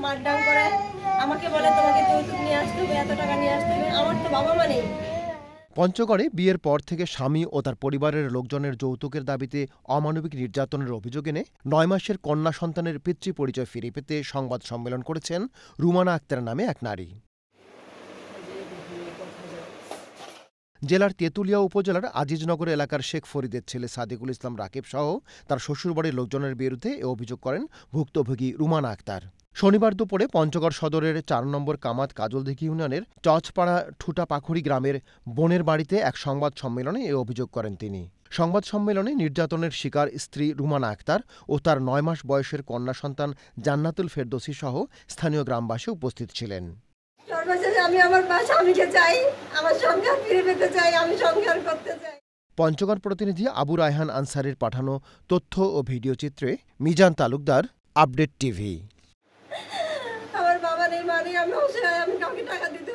মারডাউন করে, আমাকে বলে তোমাকে যৌতুক নিয়ে আসতে হবে, এত টাকা নিয়ে আসতে হবে। আমার তো বাবা মা নেই। পঞ্চগড়ে বিয়ের পর থেকে স্বামী ও তার পরিবারের লোকজনের যৌতুকের দাবিতে অমানবিক নির্যাতনের অভিযোগ এনে ৯ মাসের কন্যা সন্তানের পিতৃ পরিচয় ফিরে পেতে সংবাদ সম্মেলন করেছেন রুমানা আক্তার নামে এক নারী। জেলার তেঁতুলিয়া উপজেলার আজিজনগর এলাকার শেখ ফরিদের ছেলে সাদিকুল ইসলাম রাকিব সহ তার শ্বশুরবাড়ির লোকজনের বিরুদ্ধে এ অভিযোগ করেন ভুক্তভোগী রুমানা আক্তার। শনিবার দুপুরে পঞ্চগড় সদরের ৪ নম্বর কামাত কাজলদিঘি ইউনিয়নের চচপাড়া ঠুটাপাখুড়ি গ্রামের বোনের বাড়িতে এক সংবাদ সম্মেলনে এ অভিযোগ করেন তিনি। সংবাদ সম্মেলনে নির্যাতনের শিকার স্ত্রী রুমানা আক্তার ও তার ৯ মাস বয়সের কন্যা সন্তান জান্নাতুল ফেরদৌসী সহ স্থানীয় গ্রামবাসী উপস্থিত ছিলেন। সর্বশেষে আমি আমার স্বামীকে চাই, আমার সংসার ফিরে পেতে চাই, আমি সংসার করতে চাই। পঞ্চগড় প্রতিনিধি আবু রায়হান আনসারীর পাঠানো তথ্য ও ভিডিও চিত্রে মিজান তালুকদার, আপডেট টিভি। আমার বাবা নেই, মা নেই, আমি অসহায়, আমি কাউকে টাকা দিতে